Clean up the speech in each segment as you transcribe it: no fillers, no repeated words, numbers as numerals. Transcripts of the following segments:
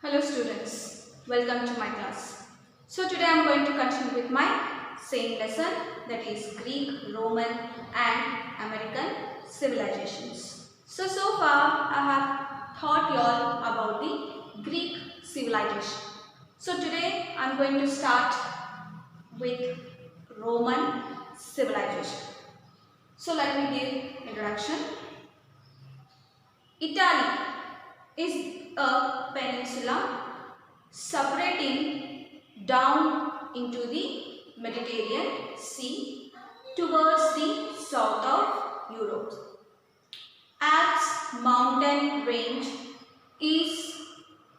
Hello students, welcome to my class. So today I am going to continue with my same lesson, that is Greek, Roman and American civilizations. So far I have taught you all about the Greek civilization. So today I am going to start with Roman civilization. So let me give introduction. Italy is a peninsula separating down into the Mediterranean Sea towards the south of Europe. Alps mountain range is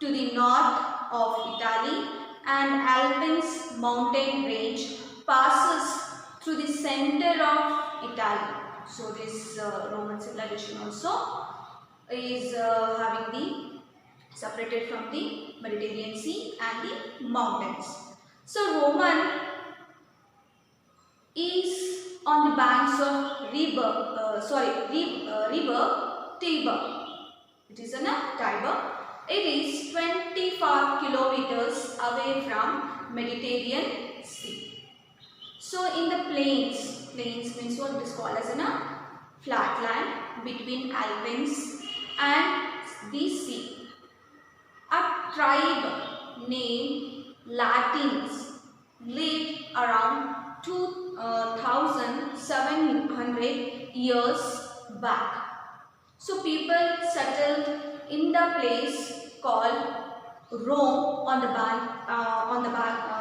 to the north of Italy and Alpines mountain range passes through the center of Italy. So this Roman civilization also is having the separated from the Mediterranean Sea and the mountains. So Roman is on the banks of river Tiber. It is in a Tiber. It is 25 kilometers away from Mediterranean Sea. So in the plains means what it is called as a flat land between Alpines and the sea. A tribe named Latins lived around 2700 years back. So people settled in the place called Rome on the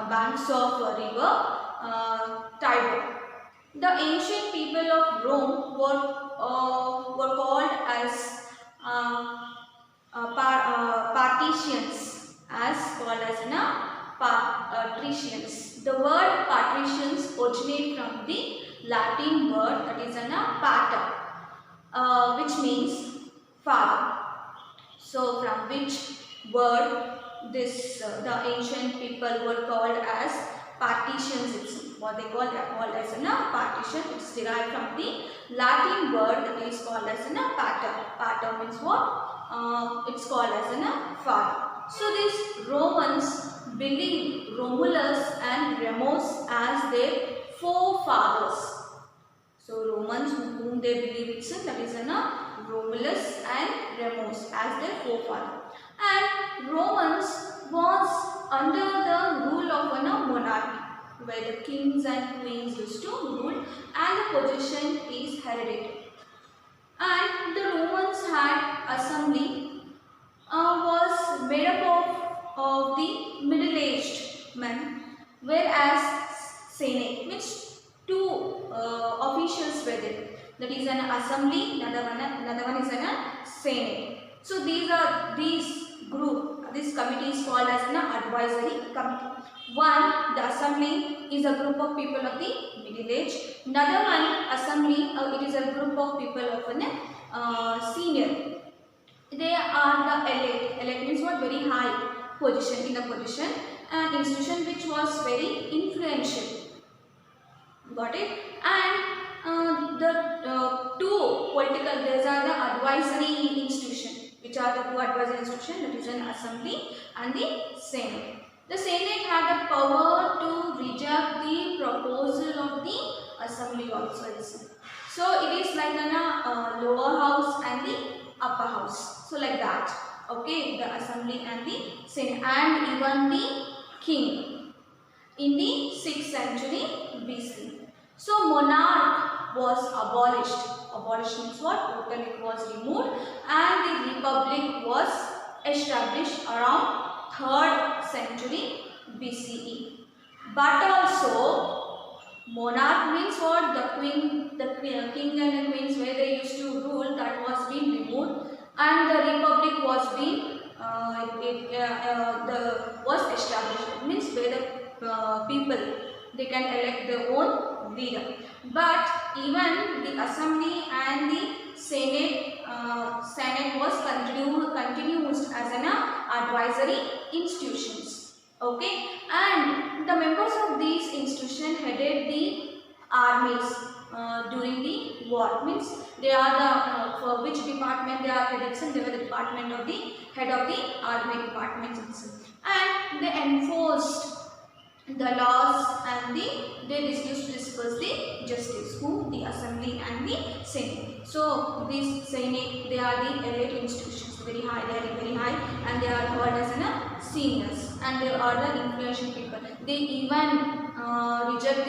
banks of river Tiber. The ancient people of Rome were called as patricians. The word patricians originate from the Latin word that is pater, which means father. So from which word this the ancient people were called as partitions. It's what they called as partition. It's derived from the Latin word that is called as pater. Pater means what? It's called as father. So these Romans believed Romulus and Remus as their forefathers. So Romans whom they believe it's that is Romulus and Remus as their forefather. And Romans was under the rule of a monarchy, where the kings and queens used to rule and the position is hereditary. And the Romans had assembly was made up of the middle-aged men, whereas Senate, which two officials were there. That is an assembly, another one is an Senate. So this committee is called as an advisory committee. One, the assembly is a group of people of the middle age. Another one, assembly, it is a group of people of an senior. They are the elect. Elect means what? Very high position in the position. An institution which was very influential. Got it? And the two political, these are the advisory institution. Which are the two advisory institutions? That is an assembly and the Senate. The Senate had the power to reject the proposal of the assembly also. So it is like a lower house and the upper house. So like that. Okay, the assembly and the Senate and even the king in the 6th century BC. So monarch was abolished. Abolished means what? Totally was removed and the republic was established around 3rd century BCE. But also monarch means what? The king and the queens where they used to rule, that was being removed and the republic was being was established. It means where the people they can elect their own leader. But even the assembly and the Senate was continued as an advisory institutions. Okay, and the members of these institutions headed the armies. during the war. Means they are the for which department they are headed. They were the department of the head of the army department, and they enforced the laws and they used to disperse the justice. Who? The assembly and the senate. So these senate, they are the elite institutions, very high, they are very high, and they are called as seniors, and they are the influential people. They even reject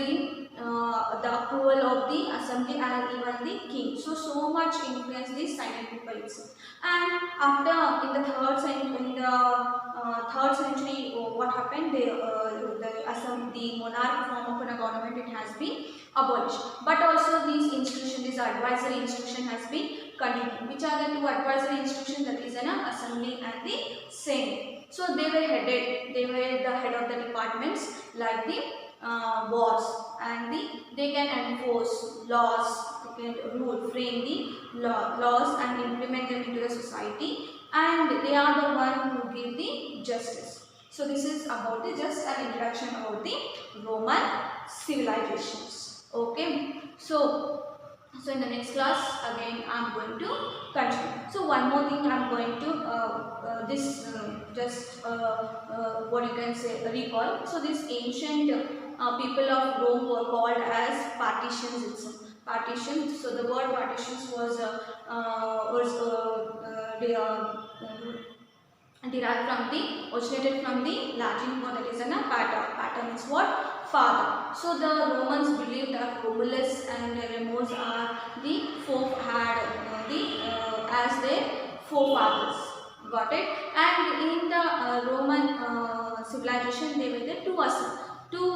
the approval of the assembly and even the king. So much influence these senate people itself. And after in the third century, what happened? The monarch form of a government, it has been abolished. But also these institutions, this advisory institution has been continued. Which are the two advisory institutions? That is an assembly and the senate. So they were the head of the departments like the wars, and they can enforce laws, they can frame the laws and implement them into the society, and they are the one who give the justice. So this is about the just an introduction about the Roman civilizations. Okay. So in the next class again I am going to continue. So one more thing I am going to what you can say recall. So this ancient people of Rome were called as partitions itself. Partitions. So the word partitions was originated from the Latin word, that is pater. Pater means what? Father. So the Romans believed that Romulus and Remus are as their forefathers. Got it? And in the Roman civilization, they were the two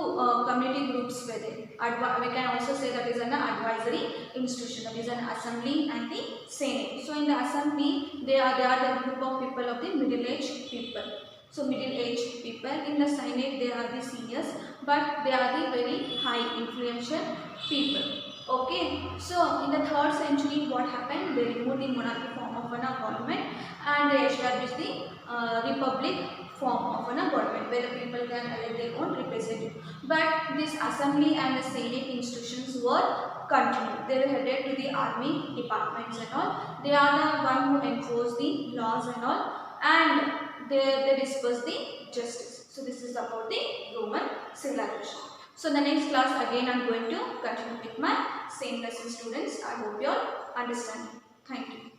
community groups were there. We can also say that is an advisory institution, that is an assembly and the senate. So in the assembly, they are the group of people of the middle-aged people. So middle-aged people. In the senate, they are the seniors, but they are the very high influential people. Okay. So in the 3rd century, what happened? They removed the monarchy form of a government and they established the republic form of a government where the people can elect their own representative. But this assembly and the senate institutions were continued. They were headed to the army departments and all. They are the one who enforce the laws and all, and they disperse the justice. So this is about the Roman civilization. So the next class again I am going to continue with my same lesson, students. I hope you all understand. Thank you.